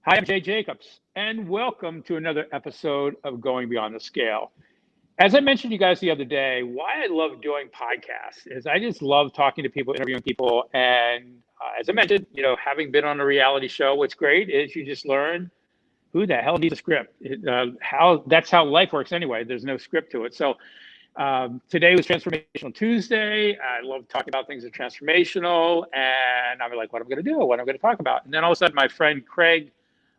Hi, I'm Jay Jacobs, and welcome to another episode of Going Beyond the Scale. As I mentioned to you guys the other day, why I love doing podcasts is I just love talking to people, interviewing people, and as I mentioned, having been on a reality show, what's great is you just learn who the hell needs a script. How that's how life works anyway. There's no script to it. So today was Transformational Tuesday. I love talking about things that are transformational, and I'm like, what am I going to do? What am I going to talk about? And then all of a sudden, my friend Craig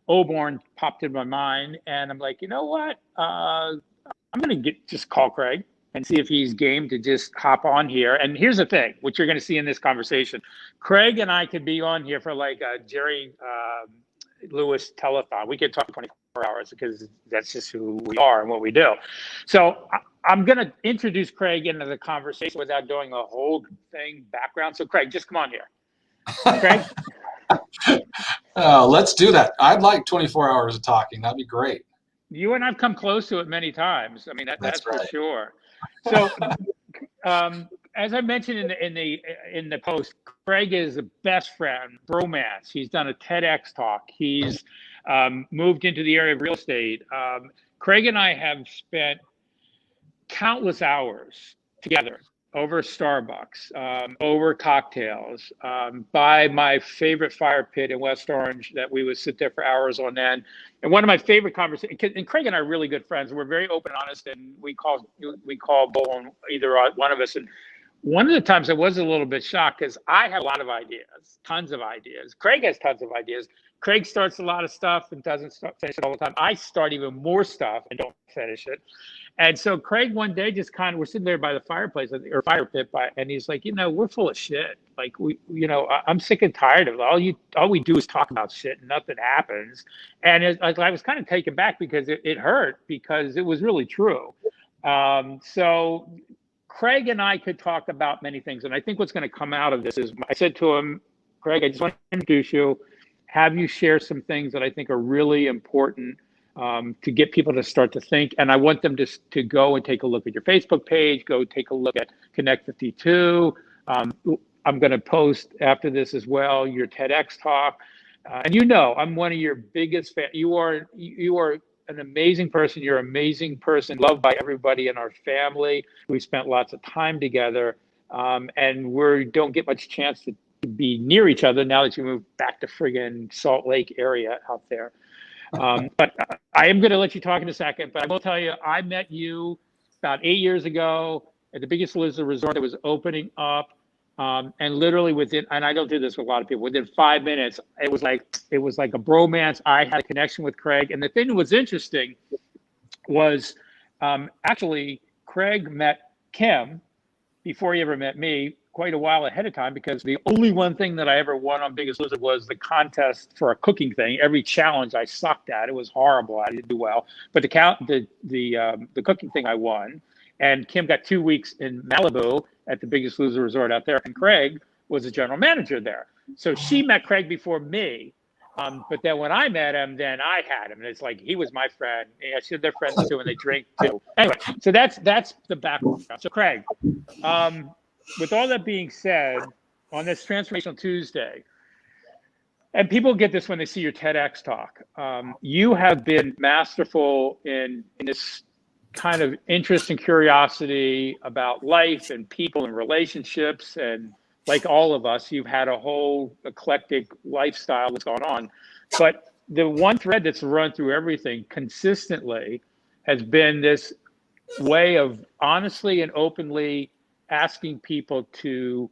Oborn popped in my mind, and I'm like, you know what? I'm gonna just call Craig and see if he's game to just hop on here. And here's the thing, what you're gonna see in this conversation, Craig and I could be on here for like a Jerry Lewis telethon. We could talk 24 hours because that's just who we are and what we do. So I'm gonna introduce Craig into the conversation without doing the whole thing background. So Craig, just come on here. Craig. Let's do that. I'd like 24 hours of talking. That'd be great. You and I've come close to it many times. I mean, that's right. for sure. So, as I mentioned in the post, Craig is a best friend, bromance. He's done a TEDx talk. He's moved into the area of real estate. Craig and I have spent countless hours together over Starbucks, over cocktails, by my favorite fire pit in West Orange that we would sit there for hours on end. And one of my favorite conversations, and Craig and I are really good friends. We're very open and honest, and we call bull on either one of us. And one of the times I was a little bit shocked because I have a lot of ideas, tons of ideas. Craig has tons of ideas. Craig starts a lot of stuff and doesn't finish it all the time. I start even more stuff and don't finish it. And so Craig one day just we're sitting there by the fireplace or fire pit, and he's like, we're full of shit. Like I'm sick and tired of it. All we do is talk about shit and nothing happens. And I was kind of taken back because it hurt because it was really true. So Craig and I could talk about many things. And I think what's going to come out of this is I said to him, Craig, I just want to introduce you, have you share some things that I think are really important to get people to start to think. And I want them to go and take a look at your Facebook page, go take a look at Connect 52. I'm going to post after this as well, your TEDx talk. And I'm one of your biggest fans. You are an amazing person. You're an amazing person, loved by everybody in our family. We spent lots of time together, and we don't get much chance to be near each other now that you moved back to friggin' Salt Lake area out there. But I am going to let you talk in a second, but I will tell you, I met you about 8 years ago at the Biggest Loser resort that was opening up. And literally and I don't do this with a lot of people, within 5 minutes, it was like a bromance. I had a connection with Craig. And the thing that was interesting was actually Craig met Kim before he ever met me quite a while ahead of time, because the only one thing that I ever won on Biggest Loser was the contest for a cooking thing. Every challenge I sucked at. It was horrible. I didn't do well. But the cooking thing I won. And Kim got 2 weeks in Malibu at the Biggest Loser resort out there. And Craig was the general manager there. So she met Craig before me. But then when I met him, then I had him. And it's like, he was my friend. And I said they're friends too, and they drink too. Anyway, so that's the background. So Craig, with all that being said, on this Transformational Tuesday, and people get this when they see your TEDx talk, you have been masterful in this kind of interest and curiosity about life and people and relationships. And like all of us, you've had a whole eclectic lifestyle that's gone on. But the one thread that's run through everything consistently has been this way of honestly and openly asking people to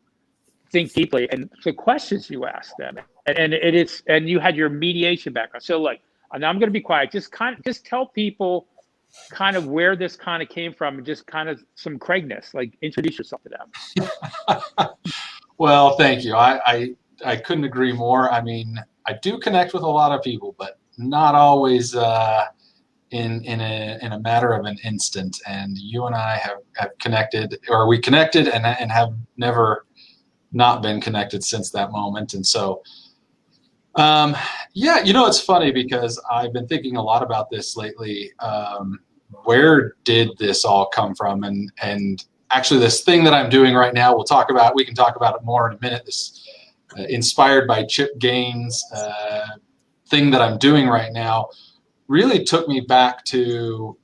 think deeply, and the questions you ask them, and you had your mediation background. So like, now I'm going to be quiet. Just tell people kind of where this kind of came from, and just kind of some Craigness. Like, introduce yourself to them. Well, thank you. I couldn't agree more. I mean, I do connect with a lot of people, but not always in a matter of an instant. And you and I have connected, or we connected and have never not been connected since that moment. And so, yeah, it's funny because I've been thinking a lot about this lately. Where did this all come from? And actually this thing that I'm doing right now, we can talk about it more in a minute. This inspired by Chip Gaines, thing that I'm doing right now really took me back to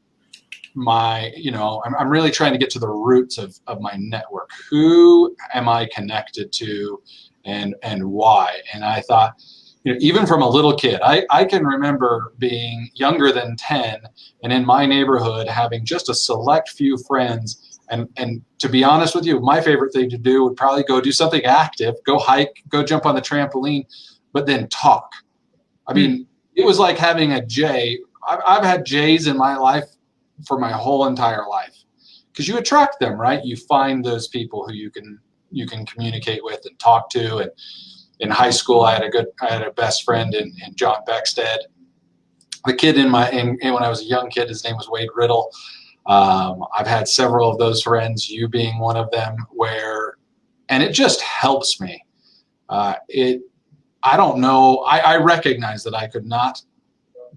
my, I'm really trying to get to the roots of my network. Who am I connected to and why? And I thought, even from a little kid, I can remember being younger than 10 and in my neighborhood having just a select few friends. And to be honest with you, my favorite thing to do would probably go do something active, go hike, go jump on the trampoline, but then talk. I mean, it was like having a J. I've had J's in my life for my whole entire life, because you attract them, right? You find those people who you can communicate with and talk to. And in high school, I had a best friend in John Beckstead. The kid when I was a young kid, his name was Wade Riddle. I've had several of those friends, you being one of them, and it just helps me. I don't know. I recognize that I could not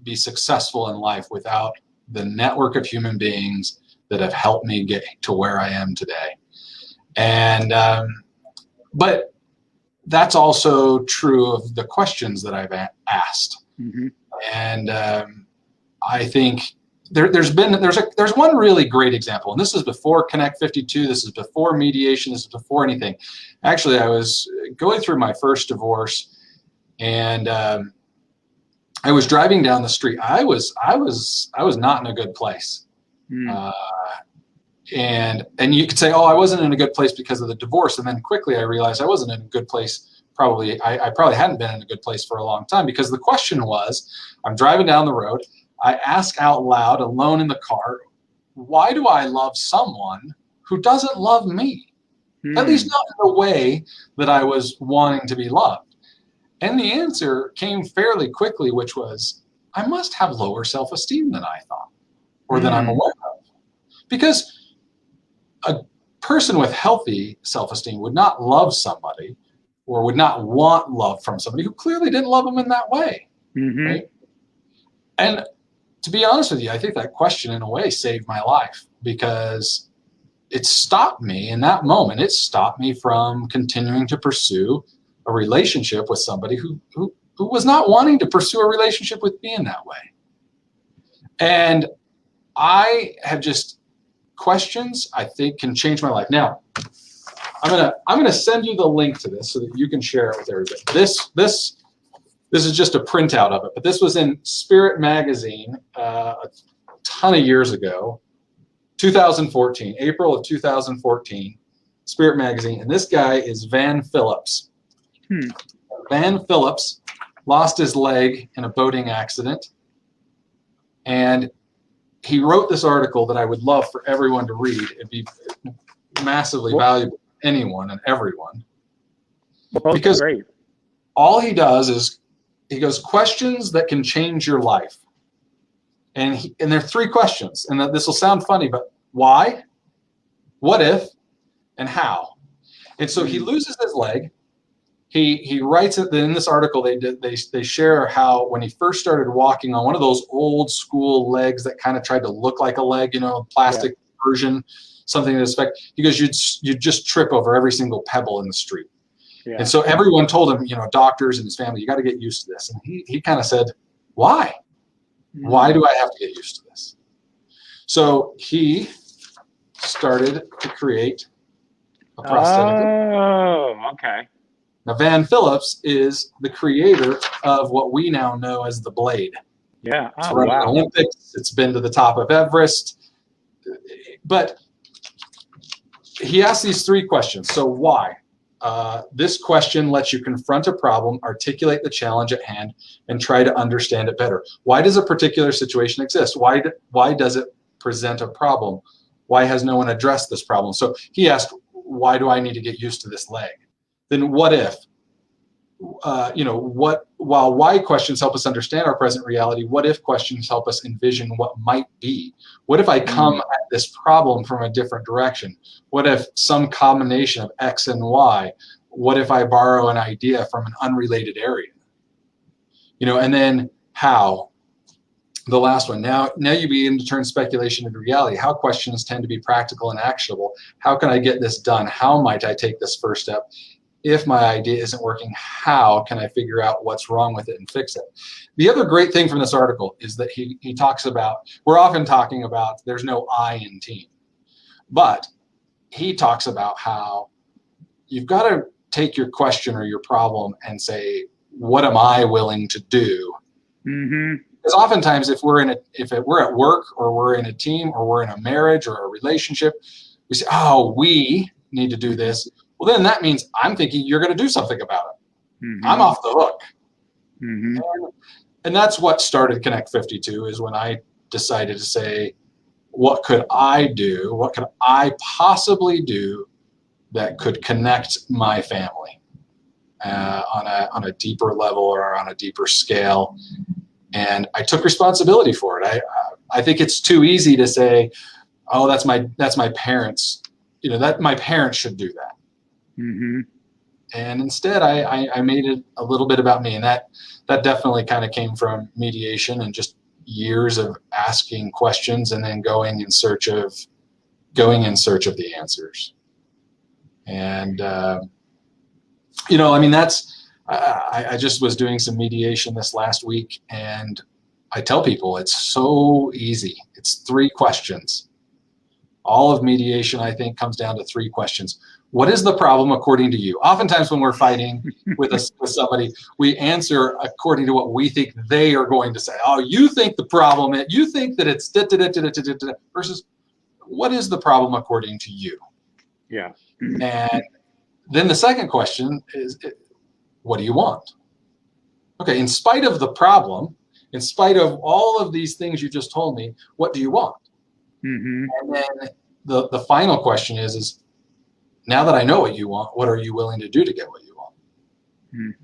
be successful in life without the network of human beings that have helped me get to where I am today. And, but that's also true of the questions that I've asked. Mm-hmm. And I think there's one really great example, and this is before Connect 52. This is before mediation. This is before anything. Actually, I was going through my first divorce, and I was driving down the street. I was not in a good place. And you could say, oh, I wasn't in a good place because of the divorce. And then quickly I realized I wasn't in a good place. I probably hadn't been in a good place for a long time, because the question was, I'm driving down the road. I ask out loud, alone in the car, why do I love someone who doesn't love me? At least not in the way that I was wanting to be loved. And the answer came fairly quickly, which was, I must have lower self-esteem than I thought, or than I'm aware of. Because a person with healthy self-esteem would not love somebody, or would not want love from somebody who clearly didn't love them in that way. Mm-hmm. Right? And to be honest with you, I think that question in a way saved my life, because it stopped me in that moment. It stopped me from continuing to pursue a relationship with somebody who was not wanting to pursue a relationship with me in that way. And I have just questions I think can change my life. Now, I'm gonna send you the link to this so that you can share it with everybody. This is just a printout of it, but this was in Spirit Magazine a ton of years ago, 2014, April of 2014, Spirit Magazine, and this guy is Van Phillips. Van Phillips lost his leg in a boating accident, and he wrote this article that I would love for everyone to read. It'd be massively valuable to anyone and everyone. Because great. All he does is he goes, questions that can change your life. And there are three questions, and this will sound funny, but why, what if, and how? And so he loses his leg. He writes it in this article. They share how when he first started walking on one of those old school legs that kind of tried to look like a leg, plastic version, something to this effect. He goes, you'd just trip over every single pebble in the street. Yeah. And so everyone told him, doctors and his family, you got to get used to this. And he kind of said, why? Why do I have to get used to this? So he started to create a prosthetic. Oh, okay. Now, Van Phillips is the creator of what we now know as the Blade. Yeah. It's run in the Olympics. It's been to the top of Everest. But he asked these three questions. So why? This question lets you confront a problem, articulate the challenge at hand, and try to understand it better. Why does a particular situation exist? Why does it present a problem? Why has no one addressed this problem? So he asked, why do I need to get used to this leg? Then what if? While why questions help us understand our present reality, what if questions help us envision what might be? What if I come at this problem from a different direction? What if some combination of X and Y? What if I borrow an idea from an unrelated area? And then how? The last one. Now you begin to turn speculation into reality. How questions tend to be practical and actionable. How can I get this done? How might I take this first step? if my idea isn't working, how can I figure out what's wrong with it and fix it? The other great thing from this article is that he talks about, we're often talking about there's no I in team, but he talks about how you've got to take your question or your problem and say, what am I willing to do? Mm-hmm. Because oftentimes if we're at work or we're in a team or we're in a marriage or a relationship, we say, oh, we need to do this. Well, then that means I'm thinking you're going to do something about it. Mm-hmm. I'm off the hook. Mm-hmm. And that's what started Connect 52, is when I decided to say, what could I do? What could I possibly do that could connect my family on a deeper level or on a deeper scale? And I took responsibility for it. I think it's too easy to say, oh, that's my parents. That my parents should do that. Mm-hmm. And instead, I made it a little bit about me, and that definitely kind of came from mediation and just years of asking questions and then going in search of the answers. And I just was doing some mediation this last week, and I tell people it's so easy. It's 3 questions. All of mediation, I think, comes down to 3 questions. What is the problem according to you? Oftentimes when we're fighting with somebody, we answer according to what we think they are going to say. Oh, you think the problem is, you think that it's versus what is the problem according to you? Yeah. And then the second question is, what do you want? Okay, in spite of the problem, in spite of all of these things you just told me, what do you want? Mm-hmm. And then the final question is now that I know what you want, what are you willing to do to get what you want? Mm-hmm.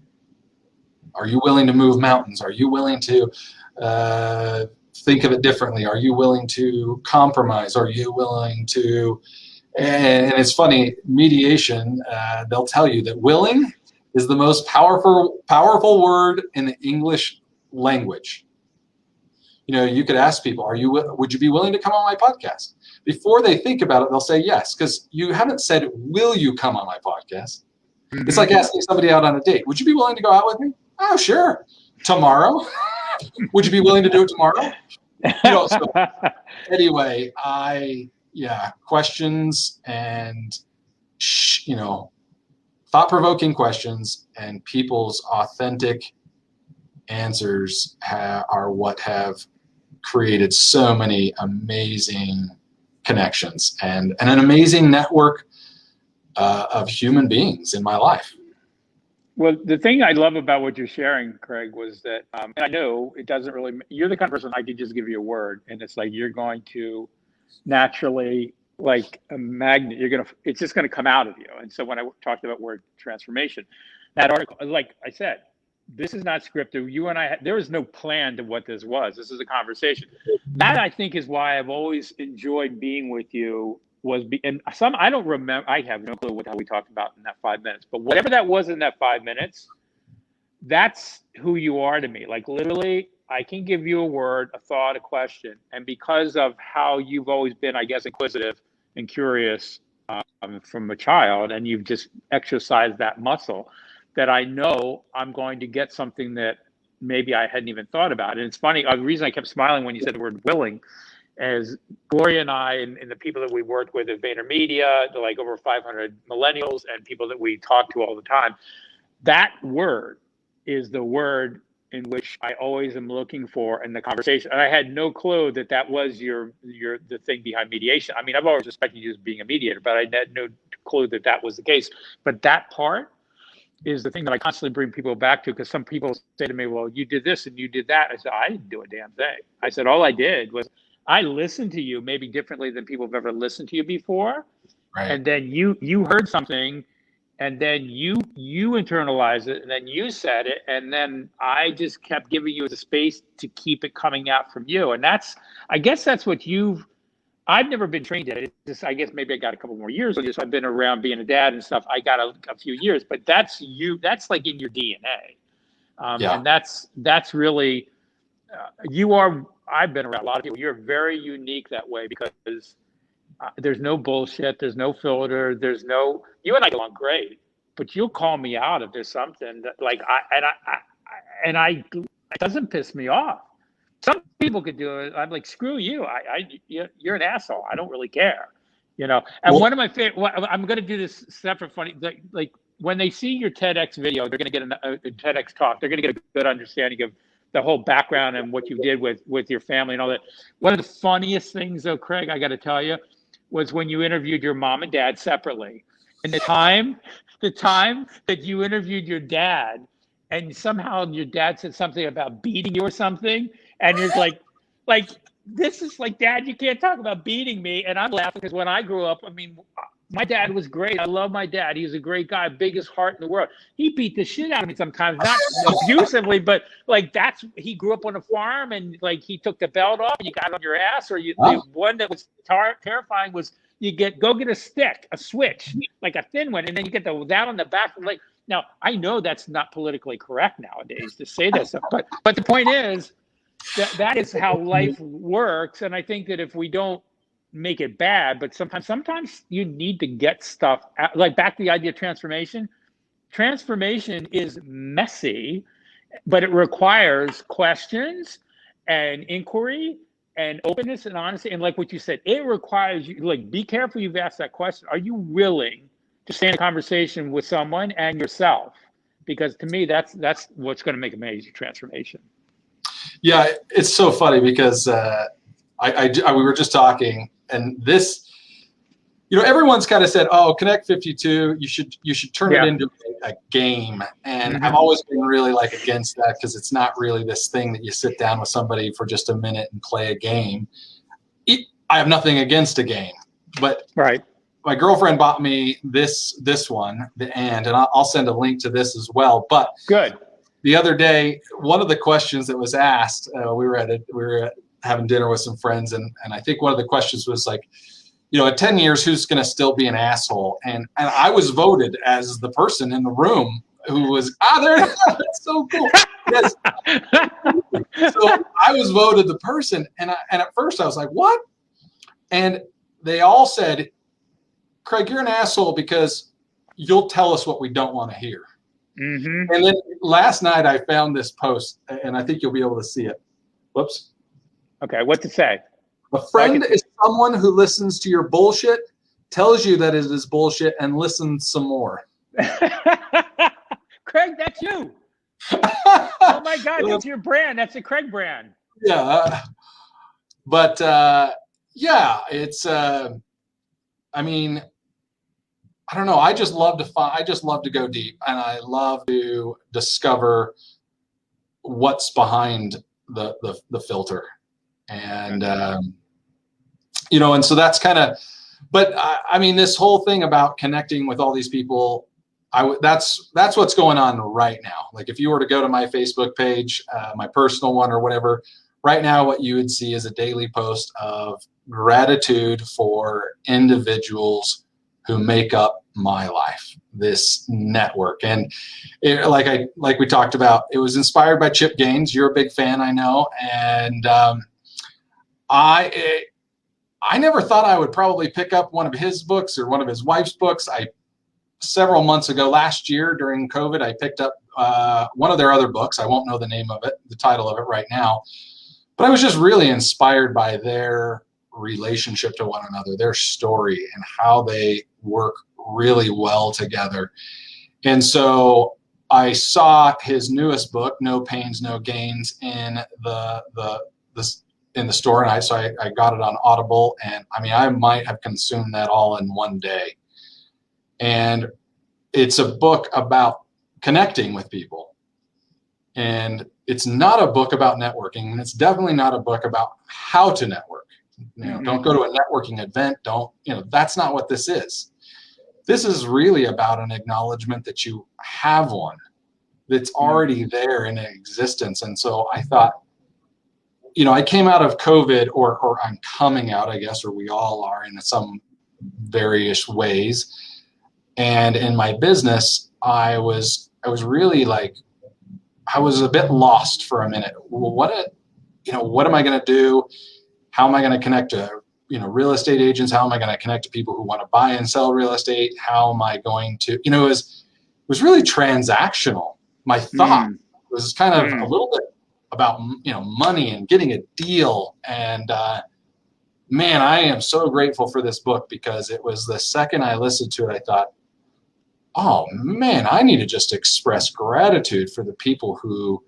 Are you willing to move mountains? Are you willing to think of it differently? Are you willing to compromise? Are you willing to, and it's funny, mediation, they'll tell you that willing is the most powerful word in the English language. You could ask people, would you be willing to come on my podcast? Before they think about it, they'll say yes, because you haven't said, will you come on my podcast? Mm-hmm. It's like asking somebody out on a date. Would you be willing to go out with me? Oh, sure. Tomorrow? Would you be willing to do it tomorrow? So anyway, questions and, thought-provoking questions and people's authentic answers are what have created so many amazing connections and an amazing network of human beings in my life. Well, the thing I love about what you're sharing, Craig, was that, and I know it doesn't really, you're the kind of person I could just give you a word and it's like you're going to naturally, like a magnet, it's just going to come out of you. And so when I talked about word transformation, that article, like I said, this is not scripted. You and I, there was no plan to what this was. This is a conversation. That I think is why I've always enjoyed being with you. I don't remember. I have no clue what the hell we talked about in that 5 minutes. But whatever that was in that 5 minutes, that's who you are to me. Like literally, I can give you a word, a thought, a question, and because of how you've always been, I guess, inquisitive and curious from a child, and you've just exercised that muscle, that I know I'm going to get something that maybe I hadn't even thought about. And it's funny, the reason I kept smiling when you said the word willing is Gloria and I and the people that we worked with at VaynerMedia, like over 500 millennials and people that we talk to all the time, that word is the word in which I always am looking for in the conversation. And I had no clue that was the thing behind mediation. I mean, I've always respected you as being a mediator, but I had no clue that was the case. But that part is the thing that I constantly bring people back to, because some people say to me, well, you did this and you did that. I said, I didn't do a damn thing. I said, all I did was I listened to you maybe differently than people have ever listened to you before. Right. And then you heard something and then you internalized it and then you said it. And then I just kept giving you the space to keep it coming out from you. And I guess that's what I've never been trained at it. I guess maybe I got a couple more years. I've been around being a dad and stuff. I got a few years, but that's you. That's like in your DNA. And that's really, you are, I've been around a lot of people. You're very unique that way because there's no bullshit. There's no filter. You and I get along great. but you'll call me out if there's something that like it doesn't piss me off. Some people could do it. I'm like, screw you. You're an asshole. I don't really care, you know. And Well, one of my favorite. I'm going to do this separate funny. Like when they see your TEDx video, they're going to get a TEDx talk. They're going to get a good understanding of the whole background and what you did with your family and all that. One of the funniest things, though, Craig, I got to tell you, was when you interviewed your mom and dad separately. And the time that you interviewed your dad, and somehow your dad said something about beating you or something, and you're like this is like, Dad, you can't talk about beating me. And I'm laughing because when I grew up, I mean, my dad was great. I love my dad. He's a great guy, biggest heart in the world. He beat the shit out of me sometimes, not abusively, but like he grew up on a farm, and like he took the belt off and you got on your ass, or the one that was terrifying was you go get a stick, a switch, like a thin one, and then you get that on the back. Like, now I know that's not politically correct nowadays to say that stuff, but the point is that is how life works. And I think that if we don't make it bad, but sometimes you need to get stuff out. Like back to the idea of transformation is messy, but it requires questions and inquiry and openness and honesty. And like what you said, it requires you, like, be careful you've asked that question. Are you willing to stay in a conversation with someone and yourself? Because to me, that's what's going to make a major transformation. Yeah, it's so funny because we were just talking, and this, you know, everyone's kind of said, "Oh, Connect 52, you should turn it into a game." And I've always been really like against that, because it's not really this thing that you sit down with somebody for just a minute and play a game. I have nothing against a game, but my girlfriend bought me this one, and I'll send a link to this as well. But good. The other day, one of the questions that was asked, we were having dinner with some friends, and I think one of the questions was like, you know, in 10 years, who's going to still be an asshole? And I was voted as the person in the room who was, there, that's so cool. Yes. So I was voted the person, and at first I was like, what? And they all said, Craig, you're an asshole because you'll tell us what we don't want to hear. And then last night I found this post, and I think you'll be able to see it. Whoops. Okay, what to say? A friend is someone who listens to your bullshit, tells you that it is bullshit, and listens some more. Craig, that's you. Oh my God, that's your brand. That's the Craig brand. Yeah. But yeah, it's, I mean, I don't know. I just love to go deep, and I love to discover what's behind the filter. And, you know, and so that's kind of, but I mean, this whole thing about connecting with all these people, that's what's going on right now. Like if you were to go to my Facebook page, my personal one or whatever, right now, what you would see is a daily post of gratitude for individuals who make up my life, this network. And it, like we talked about, it was inspired by Chip Gaines. You're a big fan, I know. And I never thought I would probably pick up one of his books or one of his wife's books. Several months ago, last year during COVID, I picked up one of their other books. I won't know the name of it, the title of it right now, but I was just really inspired by their relationship to one another, their story, and how they work really well together. And so I saw his newest book, No Pains, No Gains, in in the store, and I got it on Audible, and I mean, I might have consumed that all in one day. And it's a book about connecting with people, and it's not a book about networking, and it's definitely not a book about how to network. You know, don't go to a networking event. That's not what this is. This is really about an acknowledgement that you have one that's already there in existence. And so I thought, you know, I came out of COVID, or I'm coming out, I guess, or we all are in some various ways. And in my business, I was really like, I was a bit lost for a minute. Well, what am I going to do? How am I going to connect to, real estate agents? How am I going to connect to people who want to buy and sell real estate? How am I going to, was really transactional. My thought was kind of a little bit about, money and getting a deal. And man, I am so grateful for this book, because it was the second I listened to it, I thought, oh man, I need to just express gratitude for the people who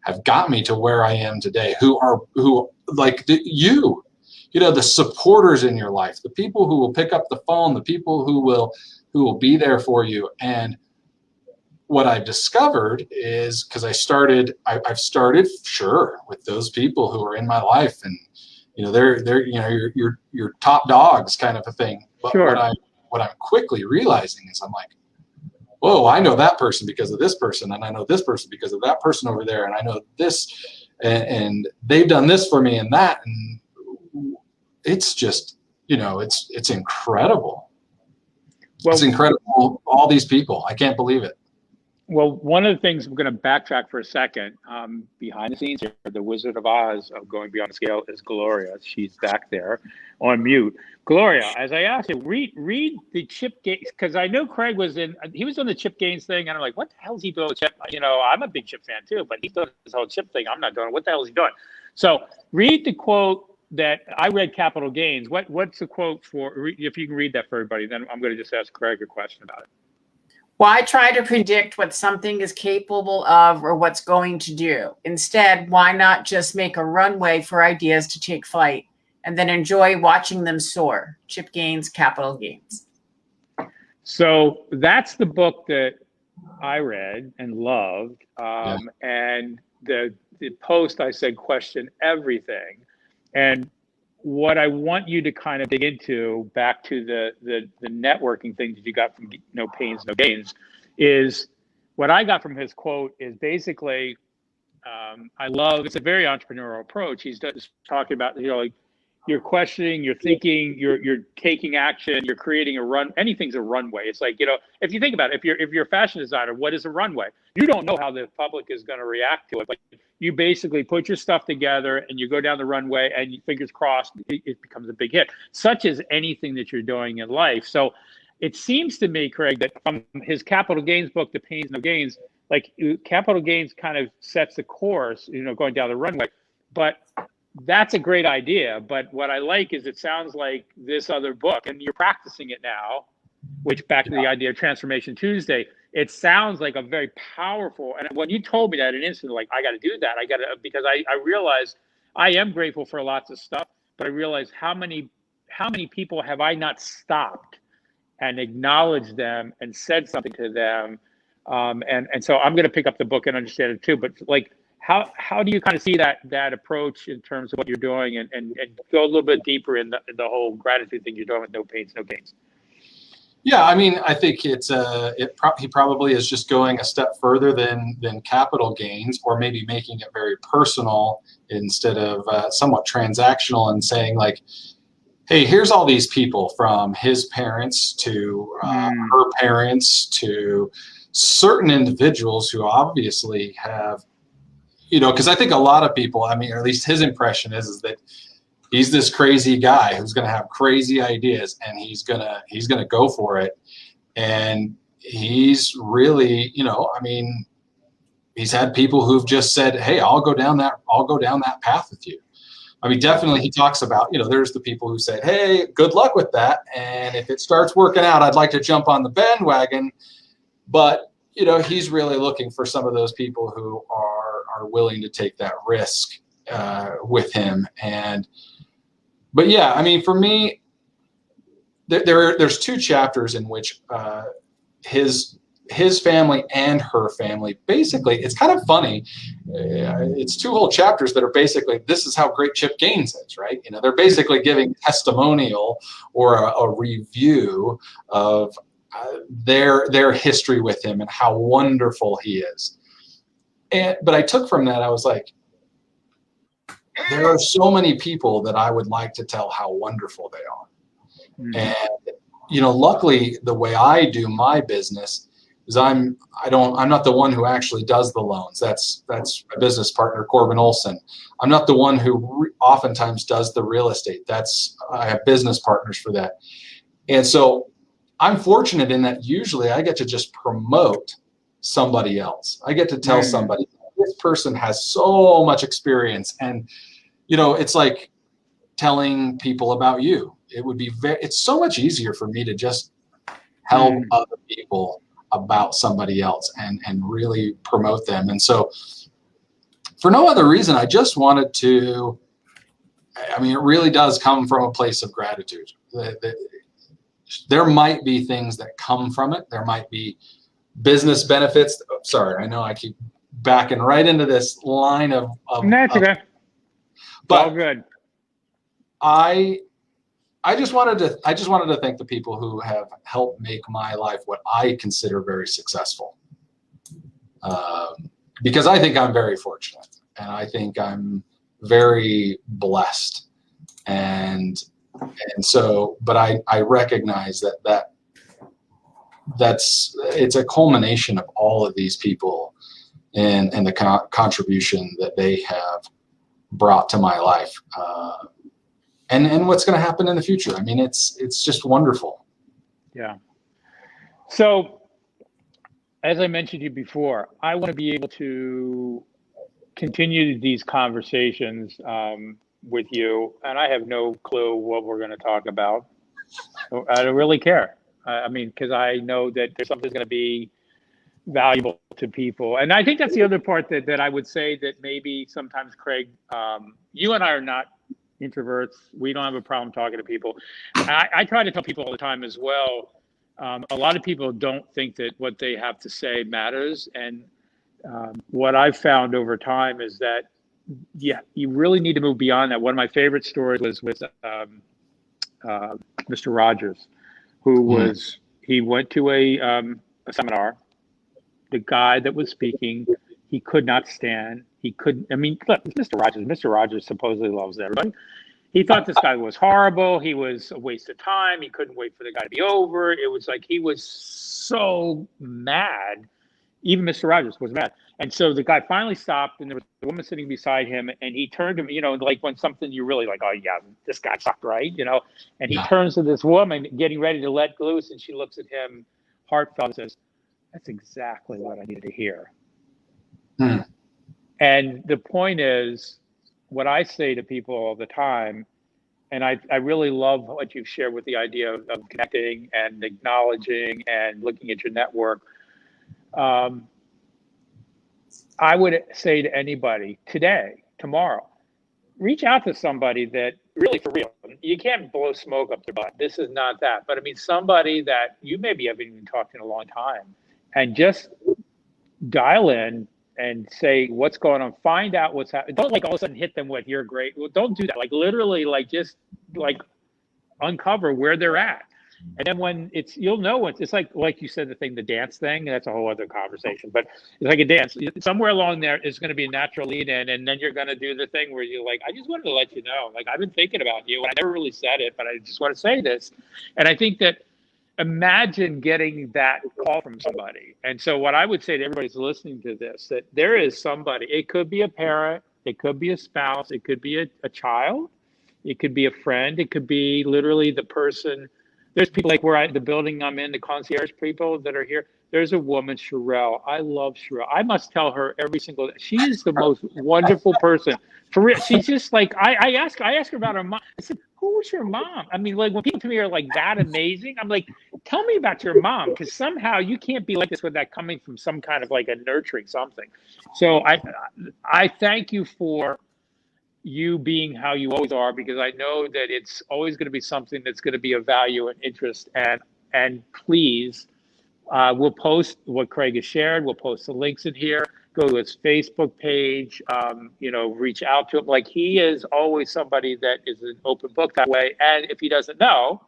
have got me to where I am today, who like you, the supporters in your life, the people who will pick up the phone, the people who will be there for you. And what I've discovered is, because I've started sure with those people who are in my life, and they're your top dogs kind of a thing. But Sure. what I'm quickly realizing is, I'm like, whoa, I know that person because of this person, and I know this person because of that person over there, and I know this, and they've done this for me and that, and it's just, it's incredible. Well, it's incredible, all these people. I can't believe it. Well, one of the things, we're going to backtrack for a second. Behind the scenes here, the Wizard of Oz of Going Beyond the Scale is Gloria. She's back there on mute. Gloria, as I asked you, read the Chip Gaines, because I know Craig was on the Chip Gaines thing, and I'm like, what the hell is he doing with Chip? I'm a big Chip fan too, but he's doing this whole Chip thing. I'm not doing it. What the hell is he doing? So read the quote that I read, Capital Gains. What's the quote for? If you can read that for everybody, then I'm going to just ask Craig a question about it. Why try to predict what something is capable of or what's going to do? Instead, why not just make a runway for ideas to take flight and then enjoy watching them soar? Chip Gaines, Capital Gains. So that's the book that I read and loved. And the post, I said, question everything. And what I want you to kind of dig into, back to the networking thing that you got from No Pains, No Gains, is what I got from his quote is basically, it's a very entrepreneurial approach. He's talking about, like, you're questioning, you're thinking, you're taking action, you're creating anything's a runway. It's like, if you think about it, if you're a fashion designer, what is a runway? You don't know how the public is going to react to it, but you basically put your stuff together and you go down the runway, and fingers crossed, it becomes a big hit. Such as anything that you're doing in life. So it seems to me, Craig, that from his Capital Gains book, The Pains, No Gains, like, Capital Gains kind of sets the course, going down the runway. But that's a great idea. But what I like is, it sounds like this other book, and you're practicing it now, which, back to the idea of Transformation Tuesday, it sounds like a very powerful, and when you told me that, an instant, like, I got to do that. Because I realized I am grateful for lots of stuff, but I realized how many people have I not stopped and acknowledged them and said something to them. And so I'm going to pick up the book and understand it too. But, like, how do you kind of see that approach in terms of what you're doing, and go a little bit deeper in the whole gratitude thing you're doing with No Pains, No Gains? Yeah, I mean, I think he probably is just going a step further than Capital Gains, or maybe making it very personal instead of somewhat transactional, and saying, like, hey, here's all these people, from his parents to her parents to certain individuals who obviously have, because I think a lot of people, I mean, or at least his impression is that he's this crazy guy who's going to have crazy ideas, and he's gonna go for it. And he's really, I mean, he's had people who've just said, hey, I'll go down that path with you. I mean, definitely he talks about, there's the people who said, hey, good luck with that, and if it starts working out, I'd like to jump on the bandwagon. But, he's really looking for some of those people who are willing to take that risk with him. But yeah, I mean, for me, there's two chapters in which his family and her family, basically, it's kind of funny. It's two whole chapters that are basically, this is how great Chip Gaines is, right? They're basically giving testimonial or a review of their history with him and how wonderful he is. But I took from that, I was like, there are so many people that I would like to tell how wonderful they are. And, luckily, the way I do my business is I'm not the one who actually does the loans. That's my business partner, Corbin Olson. I'm not the one who oftentimes does the real estate. I have business partners for that. And so I'm fortunate in that usually I get to just promote somebody else. I get to tell somebody, this person has so much experience. And, you know, it's like telling people about you. It would be it's so much easier for me to just help other people about somebody else and really promote them. And so for no other reason, I just wanted to, I mean, it really does come from a place of gratitude. There might be things that come from it. There might be business benefits. Oh, sorry, I know I keep backing right into this line of That's okay. But all good. I just wanted to thank the people who have helped make my life what I consider very successful. Because I think I'm very fortunate, and I think I'm very blessed, and so, but I recognize that's it's a culmination of all of these people and the contribution that they have brought to my life. And what's going to happen in the future. I mean, it's just wonderful. Yeah. So, as I mentioned to you before, I want to be able to continue these conversations with you, and I have no clue what we're going to talk about. I don't really care. I mean, because I know that there's something going to be valuable to people. And I think that's the other part that I would say that maybe sometimes, Craig, you and I are not introverts. We don't have a problem talking to people. I try to tell people all the time as well. A lot of people don't think that what they have to say matters. And what I've found over time is that, yeah, you really need to move beyond that. One of my favorite stories was with Mr. Rogers, who was, he went to a seminar. The guy that was speaking, he could not stand. He couldn't, I mean, look, Mr. Rogers supposedly loves everybody. He thought this guy was horrible. He was a waste of time. He couldn't wait for the guy to be over. It was like he was so mad. Even Mr. Rogers was mad. And so the guy finally stopped, and there was a woman sitting beside him, and he turned to me, you know, like when something you're really like, oh, yeah, this guy sucked, right? You know, and he turns to this woman getting ready to let loose, and she looks at him heartfelt and says, that's exactly what I needed to hear. And the point is, what I say to people all the time, and I really love what you've shared with the idea of connecting and acknowledging and looking at your network. I would say to anybody today, tomorrow, reach out to somebody that really, for real, you can't blow smoke up their butt. This is not that. But I mean, somebody that you maybe haven't even talked to in a long time, and just dial in and say what's going on, find out what's happening. Don't like all of a sudden hit them with you're great. Well, don't do that. Like literally, like just like uncover where they're at. And then when it's, you'll know it's like you said, the dance thing, that's a whole other conversation, but it's like a dance. Somewhere along there is going to be a natural lead in, and then you're going to do the thing where you're like, I just wanted to let you know, like, I've been thinking about you, and I never really said it, but I just want to say this. And I think that, imagine getting that call from somebody. And so what I would say to everybody who's listening to this, that there is somebody, it could be a parent, it could be a spouse, it could be a child, it could be a friend, it could be literally the person. There's people like the building I'm in, the concierge people that are here. There's a woman, Sherelle. I love Sherelle. I must tell her every single day. She is the most wonderful person. For real. She's just like, I ask her about her mom. I said, who was your mom? I mean, like when people to me are like that amazing, I'm like, tell me about your mom, because somehow you can't be like this without coming from some kind of like a nurturing something. So I thank you for you being how you always are, because I know that it's always going to be something that's going to be of value and interest. And please, we'll post what Craig has shared. We'll post the links in here. Go to his Facebook page. Reach out to him. Like, he is always somebody that is an open book that way. And if he doesn't know,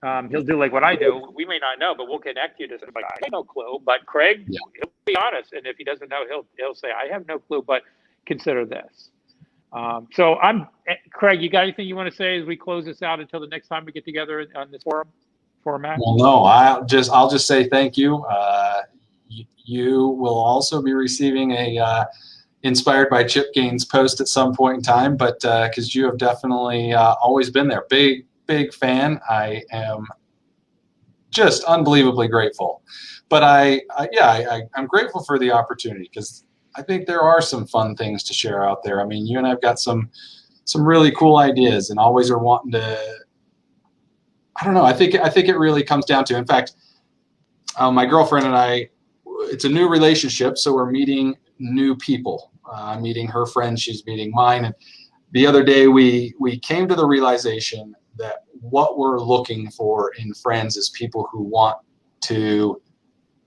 he'll do like what I do. We may not know, but we'll connect you to somebody. I have no clue, but Craig, he'll be honest. And if he doesn't know, he'll say, I have no clue, but consider this. So Craig, you got anything you want to say as we close this out until the next time we get together on this format? Well, no, I'll just say thank you. You will also be receiving a inspired by Chip Gaines post at some point in time, but because you have definitely always been there. Big fan. I am just unbelievably grateful. But I'm grateful for the opportunity, because I think there are some fun things to share out there. I mean, you and I've got some really cool ideas, and always are wanting to. I don't know. I think it really comes down to. In fact, my girlfriend and I, it's a new relationship, so we're meeting new people. I'm meeting her friends, she's meeting mine, and the other day we came to the realization that what we're looking for in friends is people who want to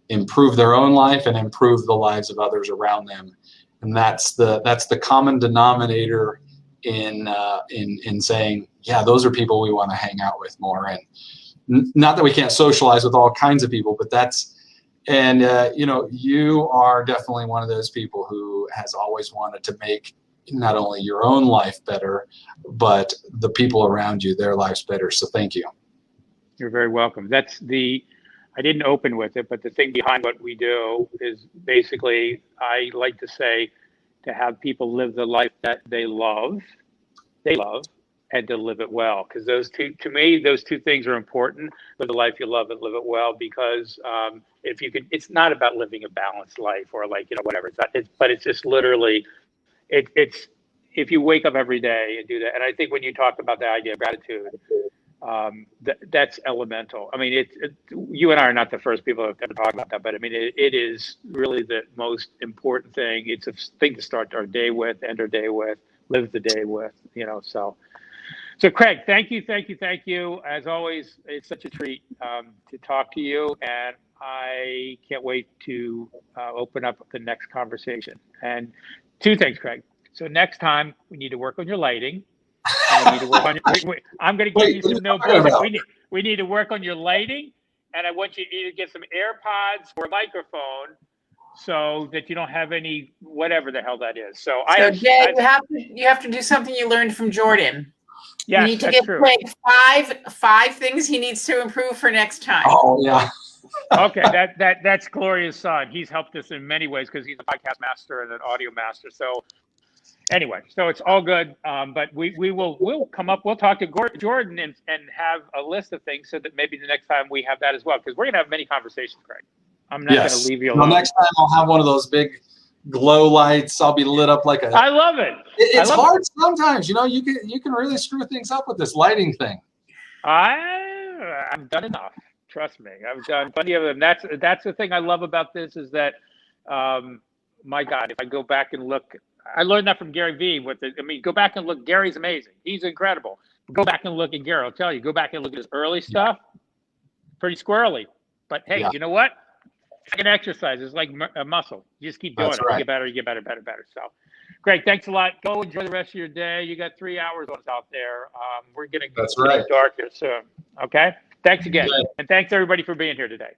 improve their own life and improve the lives of others around them, and that's the common denominator in saying, yeah, those are people we want to hang out with more. And not that we can't socialize with all kinds of people, but you are definitely one of those people who has always wanted to make not only your own life better, but the people around you, their lives better. So thank you. You're very welcome. I didn't open with it, but the thing behind what we do is basically, I like to say, to have people live the life that they love, and to live it well. Because to me, those two things are important. Live the life you love and live it well. Because if you could, it's not about living a balanced life or whatever. But it's just literally, it's if you wake up every day and do that. And I think when you talk about the idea of gratitude, that's elemental. I mean, you and I are not the first people to ever talk about that, but I mean, it is really the most important thing. It's a thing to start our day with, end our day with, live the day with, So Craig, thank you. As always, it's such a treat to talk to you, and I can't wait to open up the next conversation. And two things, Craig. So next time we need to work on your lighting. And we need to work on I'm going to give you some no bullshit. We need to work on your lighting, and I want you to either get some AirPods or a microphone so that you don't have any whatever the hell that is. Jay, you have to do something you learned from Jordan. Yes, you need to give Craig five things he needs to improve for next time. Oh yeah. Okay, that's Gloria's son. He's helped us in many ways because he's a podcast master and an audio master. So anyway, so it's all good. But we'll come up. We'll talk to Jordan and have a list of things so that maybe the next time we have that as well, because we're gonna have many conversations, Craig. I'm not gonna leave you alone. Well, next time I'll have one of those big glow lights. I'll be lit up like a. I love it. It's hard sometimes. You can really screw things up with this lighting thing. I've done enough. Trust me, I've done plenty of them. That's the thing I love about this is that, my God, if I go back and look. I learned that from Gary Vee. Go back and look. Gary's amazing. He's incredible. Go back and look at Gary. I'll tell you. Go back and look at his early stuff. Pretty squirrely. But hey, you know what? It's like an exercise. It's like a muscle. You just keep doing it. Right. You get better. So, Greg, thanks a lot. Go enjoy the rest of your day. You got 3 hours out there. We're going to get dark here soon. Okay? Thanks again. And thanks, everybody, for being here today.